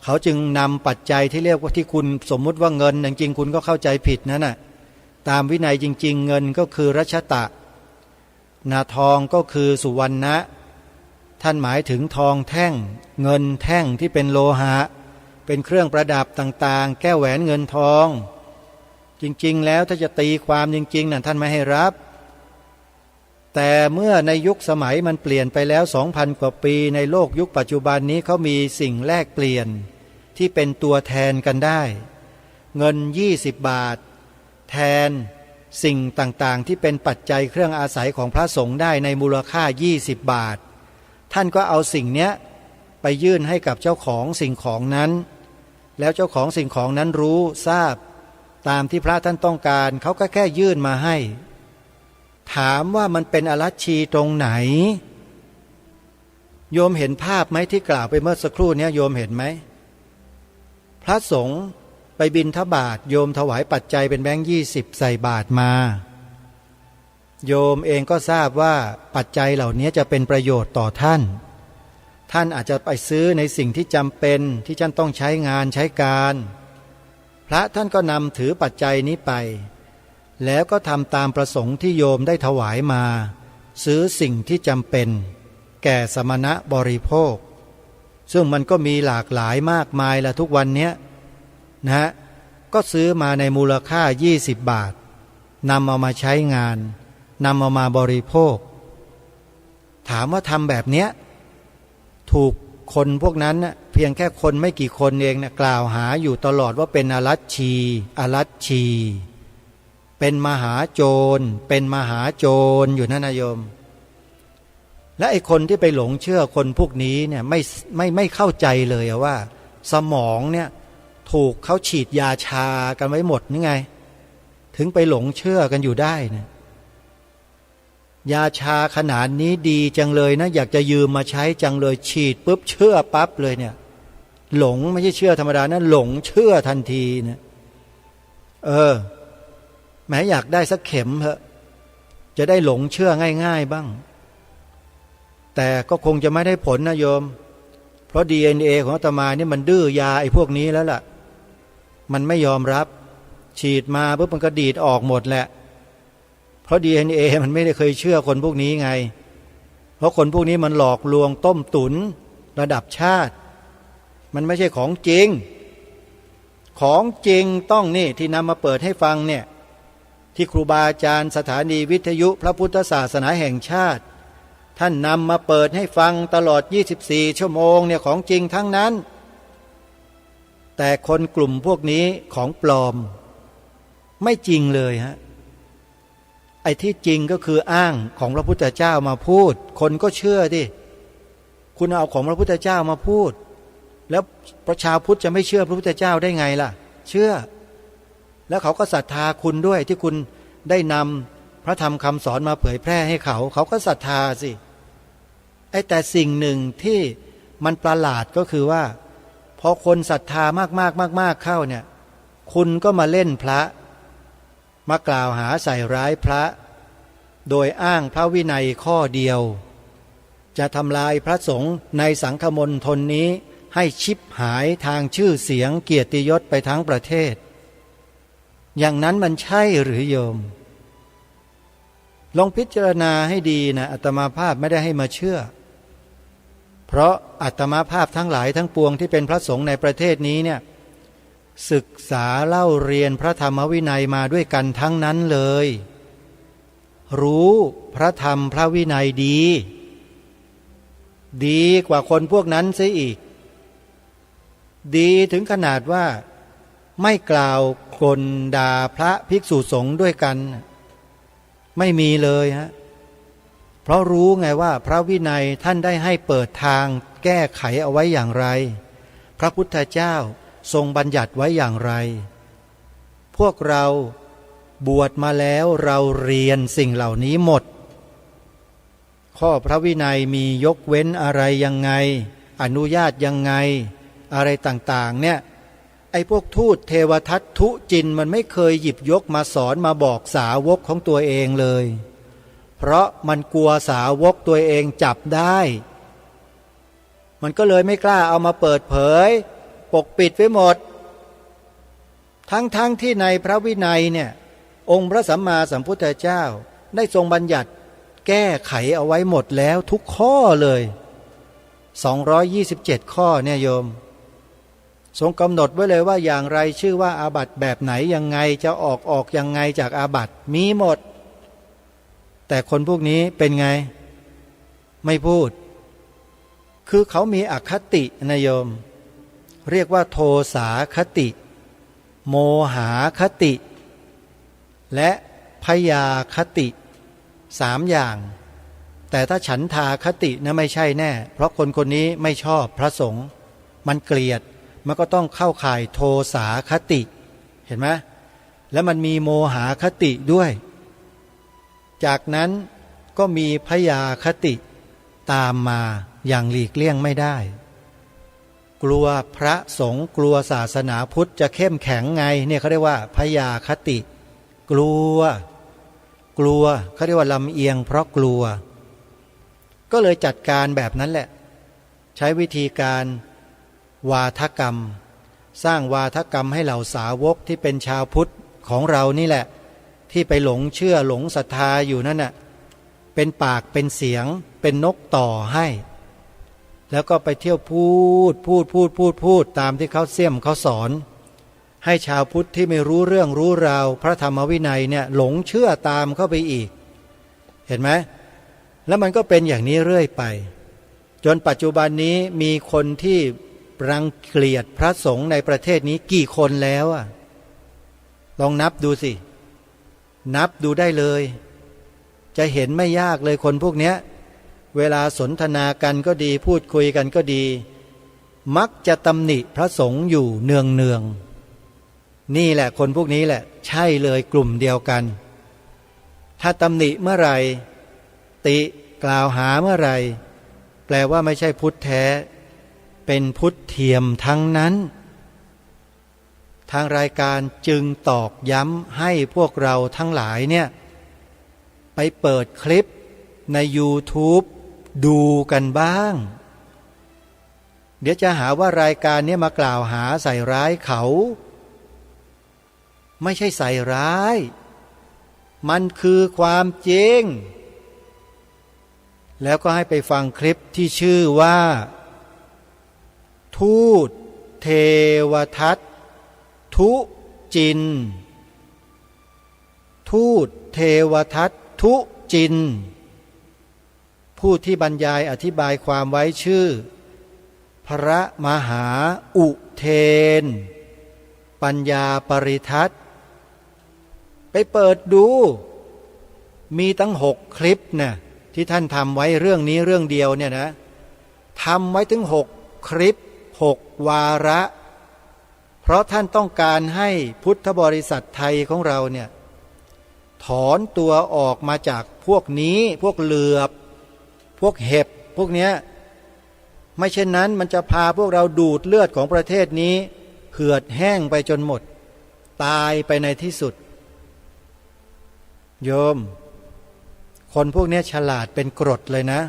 เขาจึงนำปัจจัยที่เรียกว่าที่คุณสมมุติว่าเงินจริงๆคุณก็เข้าใจผิดนั่นน่ะตามวินัยจริงๆเงินก็คือรัชตะนาทองก็คือสุวรรณะท่านหมายถึงทองแท่งเงินแท่งที่เป็นโลหะเป็นเครื่องประดับต่างๆแก้วแหวนเงินทองจริงๆแล้วถ้าจะตีความจริงๆท่านไม่ให้รับแต่เมื่อในยุคสมัยมันเปลี่ยนไปแล้ว 2,000 กว่าปีในโลกยุคปัจจุบันนี้เขามีสิ่งแลกเปลี่ยนที่เป็นตัวแทนกันได้เงิน20 บาทแทนสิ่งต่างๆที่เป็นปัจจัยเครื่องอาศัยของพระสงฆ์ได้ในมูลค่า20 บาทท่านก็เอาสิ่งเนี้ยไปยื่นให้กับเจ้าของสิ่งของนั้นแล้วเจ้าของสิ่งของนั้นรู้ทราบตามที่พระท่านต้องการเขาก็แค่ยื่นมาให้ถามว่ามันเป็นอรัชชีตรงไหนโยมเห็นภาพไหมที่กล่าวไปเมื่อสักครู่นี้โยมเห็นไหมพระสงฆ์ไปบิณฑบาตโยมถวายปัจจัยเป็นแบงค์20ใส่บาทมาโยมเองก็ทราบว่าปัจจัยเหล่านี้จะเป็นประโยชน์ต่อท่านอาจจะไปซื้อในสิ่งที่จำเป็นที่ท่านต้องใช้งานใช้การพระท่านก็นำถือปัจจัยนี้ไปแล้วก็ทำตามประสงค์ที่โยมได้ถวายมาซื้อสิ่งที่จำเป็นแก่สมณะบริโภคซึ่งมันก็มีหลากหลายมากมายละทุกวันนี้นะก็ซื้อมาในมูลค่า20 บาทนำเอามาใช้งานนำเอามาบริโภคถามว่าทำแบบเนี้ยถูกคนพวกนั้นเพียงแค่คนไม่กี่คนเองกล่าวหาอยู่ตลอดว่าเป็นอรัชชี เป็นมหาโจรเป็นมหาโจรอยู่นั่นนะโยมและไอ้คนที่ไปหลงเชื่อคนพวกนี้เนี่ยไม่เข้าใจเลยว่าสมองเนี่ยถูกเขาฉีดยาชากันไว้หมดนี่ไงถึงไปหลงเชื่อกันอยู่ได้เนี่ยยาชาขนาดนี้ดีจังเลยนะอยากจะยืมมาใช้จังเลยฉีดปุ๊บเชื่อปั๊บเลยเนี่ยหลงไม่ใช่เชื่อธรรมดานะหลงเชื่อทันทีนะแม้อยากได้สักเข็มเถอะจะได้หลงเชื่อง่ายๆบ้างแต่ก็คงจะไม่ได้ผลนะโยมเพราะ DNA ของอาตมานี่มันดื้อยาไอ้พวกนี้แล้วล่ะมันไม่ยอมรับฉีดมาปุ๊บมันก็ดีดออกหมดแหละเพราะ DNA มันไม่ได้เคยเชื่อคนพวกนี้ไงเพราะคนพวกนี้มันหลอกลวงต้มตุ๋นระดับชาติมันไม่ใช่ของจริงของจริงต้องนี่ที่นำมาเปิดให้ฟังเนี่ยที่ครูบาอาจารย์สถานีวิทยุพระพุทธศาสนาแห่งชาติท่านนำมาเปิดให้ฟังตลอด24ชั่วโมงเนี่ยของจริงทั้งนั้นแต่คนกลุ่มพวกนี้ของปลอมไม่จริงเลยฮะไอ้ที่จริงก็คืออ้างของพระพุทธเจ้ามาพูดคนก็เชื่อดิคุณเอาของพระพุทธเจ้ามาพูดแล้วประชาพุทธจะไม่เชื่อพระพุทธเจ้าได้ไงล่ะเชื่อแล้วเขาก็ศรัทธาคุณด้วยที่คุณได้นำพระธรรมคำสอนมาเผยแพร่ให้เขาก็ศรัทธาสิไอ้แต่สิ่งหนึ่งที่มันประหลาดก็คือว่าพอคนศรัทธามากเข้าเนี่ยคุณก็มาเล่นพระมากล่าวหาใส่ร้ายพระโดยอ้างพระวินัยข้อเดียวจะทำลายพระสงฆ์ในสังฆมณฑลนี้ให้ชิบหายทางชื่อเสียงเกียรติยศไปทั้งประเทศอย่างนั้นมันใช่หรือโยมลองพิจารณาให้ดีนะอาตมาภาพไม่ได้ให้มาเชื่อเพราะอาตมาภาพทั้งหลายทั้งปวงที่เป็นพระสงฆ์ในประเทศนี้เนี่ยศึกษาเล่าเรียนพระธรรมวินัยมาด้วยกันทั้งนั้นเลยรู้พระธรรมพระวินัยดีกว่าคนพวกนั้นเสียอีกดีถึงขนาดว่าไม่กล่าวกลด่าพระภิกษุสงฆ์ด้วยกันไม่มีเลยฮะเพราะรู้ไงว่าพระวินัยท่านได้ให้เปิดทางแก้ไขเอาไว้อย่างไรพระพุทธเจ้าทรงบัญญัติไว้อย่างไรพวกเราบวชมาแล้วเราเรียนสิ่งเหล่านี้หมดข้อพระวินัยมียกเว้นอะไรยังไงอนุญาตยังไงอะไรต่างๆเนี่ยไอ้พวกทูตเทวทัตทุจินมันไม่เคยหยิบยกมาสอนมาบอกสาวกของตัวเองเลยเพราะมันกลัวสาวกตัวเองจับได้มันก็เลยไม่กล้าเอามาเปิดเผยปกปิดไว้หมดทั้งที่ในพระวินัยเนี่ยองค์พระสัมมาสัมพุทธเจ้าได้ทรงบัญญัติแก้ไขเอาไว้หมดแล้วทุกข้อเลย227ข้อเนี่ยโยมทรงกำหนดไว้เลยว่าอย่างไรชื่อว่าอาบัติแบบไหนยังไงจะออกยังไงจากอาบัติมีหมดแต่คนพวกนี้เป็นไงไม่พูดคือเขามีอคตินะโยมเรียกว่าโทสาคติโมหาคติและพยาคติ3อย่างแต่ถ้าฉันทาคตินะไม่ใช่แน่เพราะคนคนนี้ไม่ชอบพระสงฆ์มันเกลียดมันก็ต้องเข้าข่ายโทสาคติเห็นไหมแล้วมันมีโมหาคติด้วยจากนั้นก็มีพยาคติตามมาอย่างหลีกเลี่ยงไม่ได้กลัวพระสงฆ์กลัวศาสนาพุทธจะเข้มแข็งไงเนี่ยเขาเรียกว่าพยาคติกลัวเขาเรียกว่าลำเอียงเพราะกลัวก็เลยจัดการแบบนั้นแหละใช้วิธีการวาทกรรมสร้างวาทกรรมให้เหล่าสาวกที่เป็นชาวพุทธของเรานี่แหละที่ไปหลงเชื่อหลงศรัทธาอยู่นั่นน่ะเป็นปากเป็นเสียงเป็นนกต่อให้แล้วก็ไปเที่ยวพูดตามที่เขาเสี่ยมเขาสอนให้ชาวพุทธที่ไม่รู้เรื่องรู้ราวพระธรรมวินัยเนี่ยหลงเชื่อตามเข้าไปอีกเห็นไหมแล้วมันก็เป็นอย่างนี้เรื่อยไปจนปัจจุบันนี้มีคนที่รังเกียจพระสงฆ์ในประเทศนี้กี่คนแล้วอ่ะลองนับดูสิ นับดูได้เลยจะเห็นไม่ยากเลยคนพวกเนี้ยเวลาสนทนากันก็ดีพูดคุยกันก็ดีมักจะตำหนิพระสงฆ์อยู่เนืองๆนี่แหละคนพวกนี้แหละใช่เลยกลุ่มเดียวกันถ้าตำหนิเมื่อไหร่ติกล่าวหาเมื่อไหร่แปลว่าไม่ใช่พุทธแท้เป็นพุทธเทียมทั้งนั้นทางรายการจึงตอกย้ำให้พวกเราทั้งหลายเนี่ยไปเปิดคลิปใน YouTube ดูกันบ้างเดี๋ยวจะหาว่ารายการนี้มากล่าวหาใส่ร้ายเขาไม่ใช่ใส่ร้ายมันคือความจริงแล้วก็ให้ไปฟังคลิปที่ชื่อว่าทูตเทวทัตทุจินทูตเทวทัตทุจินผู้ที่บรรยายอธิบายความไว้ชื่อพระมหาอุเทนปัญญาปริทัตไปเปิดดูมีตั้ง6 คลิปเนี่ยที่ท่านทำไว้เรื่องนี้เรื่องเดียวเนี่ยนะทำไว้ถึง6 คลิป6 วาระเพราะท่านต้องการให้พุทธบริษัทไทยของเราเนี่ยถอนตัวออกมาจากพวกนี้พวกเหลือบพวกเห็บพวกเนี้ยไม่เช่นนั้นมันจะพาพวกเราดูดเลือดของประเทศนี้เหือดแห้งไปจนหมดตายไปในที่สุดโยมคนพวกนี้ฉลาดเป็นกรดเลยนะ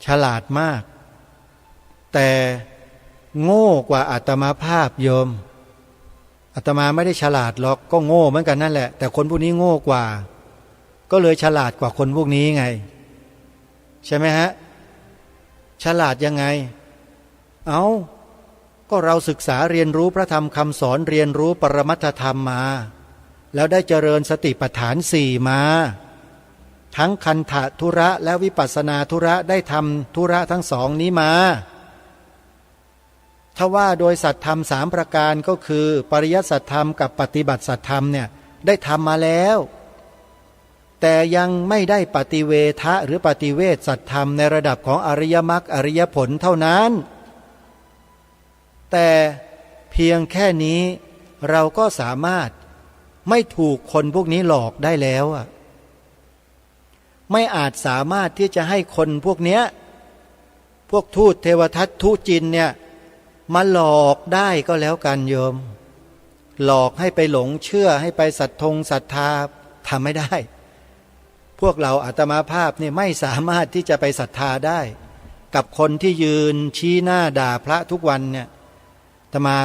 ฉลาดมากแต่โง่กว่าอาตมาภาพโยมอาตมาไม่ได้ฉลาดหรอกก็โง่เหมือนกันนั่นแหละแต่คนพวกนี้โง่กว่าก็เลยฉลาดกว่าคนพวกนี้ไงใช่ไหมฮะฉลาดยังไงก็เราศึกษาเรียนรู้พระธรรมคำสอนเรียนรู้ปรมัตถธรรมมาแล้วได้เจริญสติปัฏฐาน4มาทั้งคันธธุระและวิปัสสนาธุระได้ทำธุระทั้ง2นี้มาถ้าว่าโดยสัตธรรม3ประการก็คือปริยัติสัตธรรมกับปฏิบัติสัตธรรมเนี่ยได้ทำมาแล้วแต่ยังไม่ได้ปฏิเวทะหรือปฏิเวทสัตธรรมในระดับของอริยมรรคอริยผลเท่านั้นแต่เพียงแค่นี้เราก็สามารถไม่ถูกคนพวกนี้หลอกได้แล้วไม่อาจสามารถที่จะให้คนพวกเนี้ยพวกทูตเทวทัตทุจินเนี่ยมาหลอกได้ก็แล้วกันโยมหลอกให้ไปหลงเชื่อให้ไปศรัทธาทำไม่ได้พวกเราอาตมาภาพเนี่ยไม่สามารถที่จะไปศรัทธาได้กับคนที่ยืนชี้หน้าด่าพระทุกวันเนี่ยอาตมา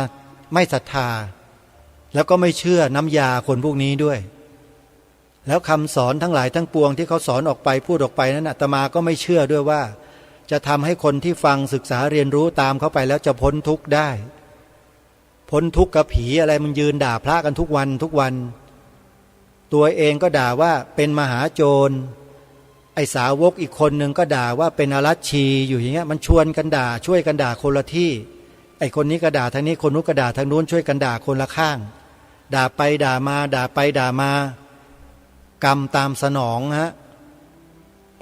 ไม่ศรัทธาแล้วก็ไม่เชื่อน้ำยาคนพวกนี้ด้วยแล้วคำสอนทั้งหลายทั้งปวงที่เขาสอนออกไปพูดออกไปนั้นอาตมาก็ไม่เชื่อด้วยว่าจะทำให้คนที่ฟังศึกษาเรียนรู้ตามเขาไปแล้วจะพ้นทุกข์ได้พ้นทุกข์กับผีอะไรมันยืนด่าพระกันทุกวันตัวเองก็ด่าว่าเป็นมหาโจรไอ้สาวกอีกคนหนึ่งก็ด่าว่าเป็นอรัชชีอยู่อย่างเงี้ยมันชวนกันด่าช่วยกันด่าคนละที่ไอ้คนนี้ก็ด่าทางนี้คนนู้นก็ด่าทางนู้นช่วยกันด่าคนละข้างด่าไปด่ามาด่าไปด่ามากรรมตามสนองฮะ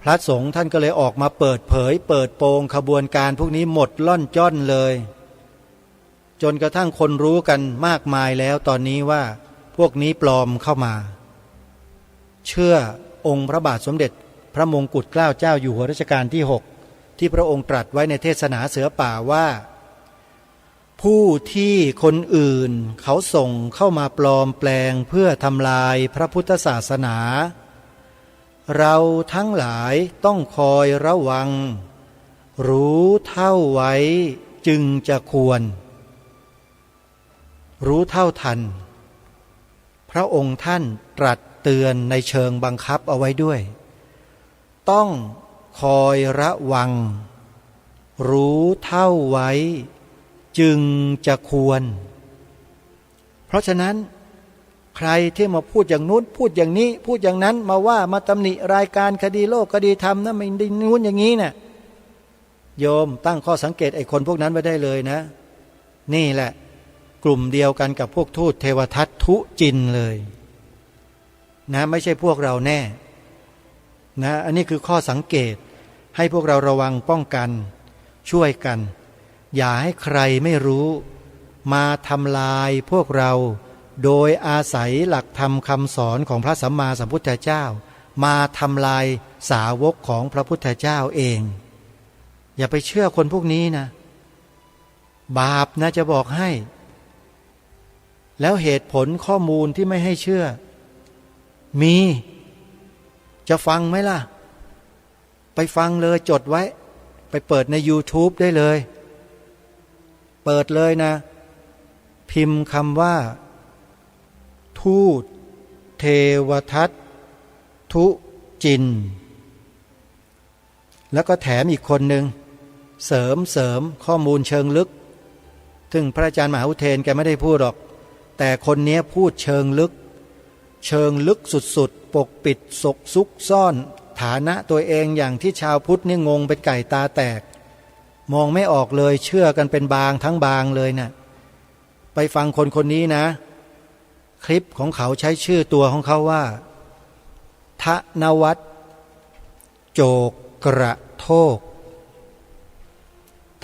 พระสงฆ์ท่านก็เลยออกมาเปิดเผยเปิดโปงขบวนการพวกนี้หมดล่อนจ้อนเลยจนกระทั่งคนรู้กันมากมายแล้วตอนนี้ว่าพวกนี้ปลอมเข้ามาเชื่อองค์พระบาทสมเด็จพระมงกุฎเกล้าเจ้าอยู่หัวรัชกาลที่6ที่พระองค์ตรัสไว้ในเทศนาเสือป่าว่าผู้ที่คนอื่นเขาส่งเข้ามาปลอมแปลงเพื่อทำลายพระพุทธศาสนาเราทั้งหลายต้องคอยระวังรู้เท่าไว้จึงจะควรรู้เท่าทันพระองค์ท่านตรัสเตือนในเชิงบังคับเอาไว้ด้วยต้องคอยระวังรู้เท่าไว้จึงจะควรเพราะฉะนั้นใครที่มาพูดอย่างนู้นพูดอย่างนี้พูดอย่างนั้นมาว่ามาตำหนิรายการคดีโลกคดีธรรมนะไม่ได้นู้นอย่างนี้เนี่ยโยมตั้งข้อสังเกตไอ้คนพวกนั้นไว้ได้เลยนะนี่แหละกลุ่มเดียวกันกับพวกทูตเทวทัตทุจินเลย นะไม่ใช่พวกเราแน่นะอันนี้คือข้อสังเกตให้พวกเราระวังป้องกันช่วยกันอย่าให้ใครไม่รู้มาทำลายพวกเราโดยอาศัยหลักธรรมคำสอนของพระสัมมาสัมพุทธเจ้ามาทำลายสาวกของพระพุทธเจ้าเองอย่าไปเชื่อคนพวกนี้นะบาปนะจะบอกให้แล้วเหตุผลข้อมูลที่ไม่ให้เชื่อมีจะฟังไหมล่ะไปฟังเลยจดไว้ไปเปิดใน YouTube ได้เลยเปิดเลยนะพิมพ์คำว่าทูตเทวทัตทุจินแล้วก็แถมอีกคนหนึ่งเสริมข้อมูลเชิงลึกซึ่งพระอาจารย์มหาอุเทนแกไม่ได้พูดหรอกแต่คนนี้พูดเชิงลึกสุดๆปกปิดซุกซ่อนฐานะตัวเองอย่างที่ชาวพุทธนี่งงเป็นไก่ตาแตกมองไม่ออกเลยเชื่อกันเป็นบางทั้งบางเลยนะไปฟังคนนี้นะคลิปของเขาใช้ชื่อตัวของเขาว่าธนวัฒน์โจกกระโทก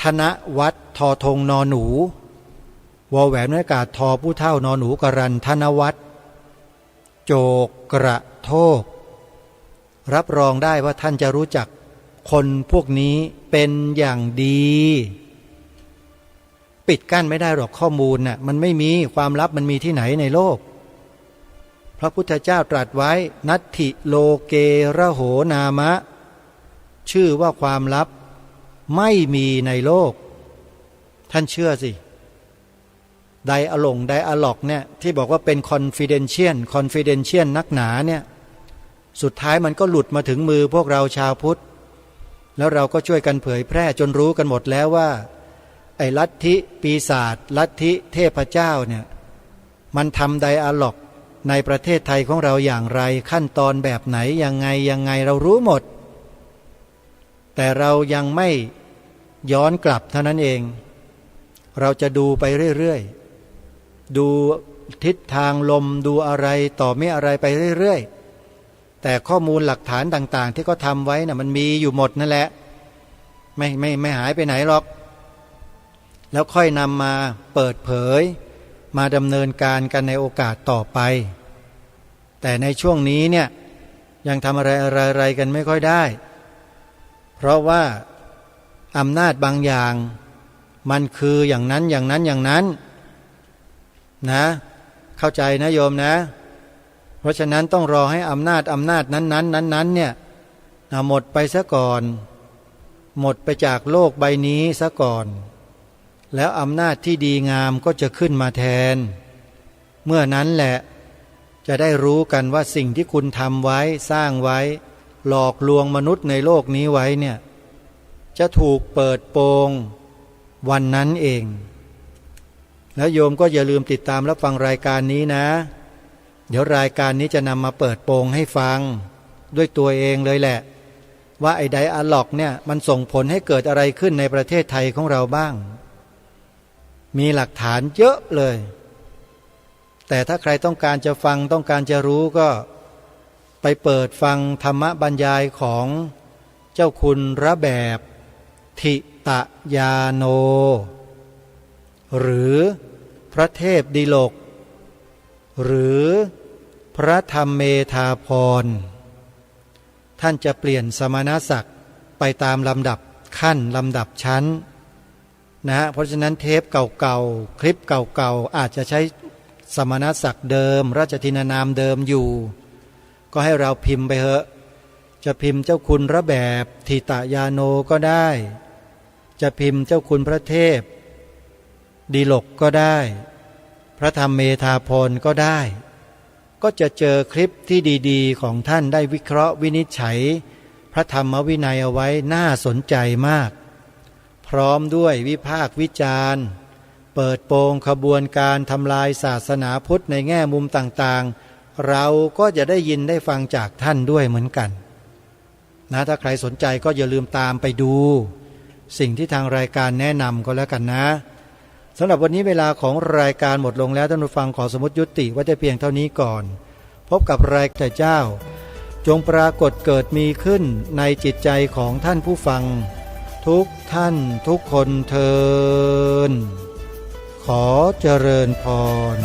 ธนวัฒน์ทอธงนอหนูวอแหวนอากาศทอผู้เท่านอหนูกรันธนวัฒน์โจกกระโทกรับรองได้ว่าท่านจะรู้จักคนพวกนี้เป็นอย่างดีปิดกั้นไม่ได้หรอกข้อมูลน่ะมันไม่มีความลับมันมีที่ไหนในโลกพระพุทธเจ้าตรัสไว้นัตถิโลเกระโหนามะชื่อว่าความลับไม่มีในโลกท่านเชื่อสิไดอะล็อกเนี่ยที่บอกว่าเป็นคอนฟิเดนเชียลนักหนาเนี่ยสุดท้ายมันก็หลุดมาถึงมือพวกเราชาวพุทธแล้วเราก็ช่วยกันเผยแพร่จนรู้กันหมดแล้วว่าไอ้ลัทธิปีศาจลัทธิเทพเจ้าเนี่ยมันทำไดอะล็อกในประเทศไทยของเราอย่างไรขั้นตอนแบบไหนยังไงเรารู้หมดแต่เรายังไม่ย้อนกลับเท่านั้นเองเราจะดูไปเรื่อยๆดูทิศทางลมดูอะไรต่อไม่อะไรไปเรื่อยๆแต่ข้อมูลหลักฐานต่างๆที่เขาทำไว้น่ะมันมีอยู่หมดนั่นแหละไม่หายไปไหนหรอกแล้วค่อยนำมาเปิดเผยมาดำเนินการกันในโอกาสต่อไปแต่ในช่วงนี้เนี่ยยังทำอะไรกันไม่ค่อยได้เพราะว่าอำนาจบางอย่างมันคืออย่างนั้นนะเข้าใจนะโยมนะเพราะฉะนั้นต้องรอให้อำนาจนั้นเนี่ยหมดไปซะก่อนหมดไปจากโลกใบนี้ซะก่อนแล้วอำนาจที่ดีงามก็จะขึ้นมาแทนเมื่อนั้นแหละจะได้รู้กันว่าสิ่งที่คุณทำไว้สร้างไว้หลอกลวงมนุษย์ในโลกนี้ไว้เนี่ยจะถูกเปิดโปงวันนั้นเองแล้วโยมก็อย่าลืมติดตามรับฟังรายการนี้นะเดี๋ยวรายการนี้จะนำมาเปิดโปงให้ฟังด้วยตัวเองเลยแหละว่าไอ้ไดอะล็อกเนี่ยมันส่งผลให้เกิดอะไรขึ้นในประเทศไทยของเราบ้างมีหลักฐานเยอะเลยแต่ถ้าใครต้องการจะฟังต้องการจะรู้ก็ไปเปิดฟังธรรมบรรยายของเจ้าคุณระแบบทิตยาโนหรือพระเทพดิลกหรือพระธรรมเมธาพรท่านจะเปลี่ยนสมณศักดิ์ไปตามลำดับขั้นลำดับชั้นนะเพราะฉะนั้นเทปเก่าๆคลิปเก่าๆอาจจะใช้สมณศักดิ์เดิมราชทินานามเดิมอยู่ก็ให้เราพิมพ์ไปเถอะจะพิมพ์เจ้าคุณระแบบทิตยาโนก็ได้จะพิมพ์เจ้าคุณพระเทพดิลกก็ได้พระธรรมเมธาพรก็ได้ก็จะเจอคลิปที่ดีๆของท่านได้วิเคราะห์วินิจฉัยพระธรรมวินัยเอาไว้น่าสนใจมากพร้อมด้วยวิพากษ์วิจารณ์เปิดโปงขบวนการทำลายศาสนาพุทธในแง่มุมต่างๆเราก็จะได้ยินได้ฟังจากท่านด้วยเหมือนกันนะถ้าใครสนใจก็อย่าลืมตามไปดูสิ่งที่ทางรายการแนะนำก็แล้วกันนะสำหรับวันนี้เวลาของรายการหมดลงแล้วท่านผู้ฟังขอสมมุติยุติไว้แต่เพียงเท่านี้ก่อน พบกับรายแต่เจ้าจงปรากฏเกิดมีขึ้นในจิตใจของท่านผู้ฟังทุกท่านทุกคนเทินขอเจริญพร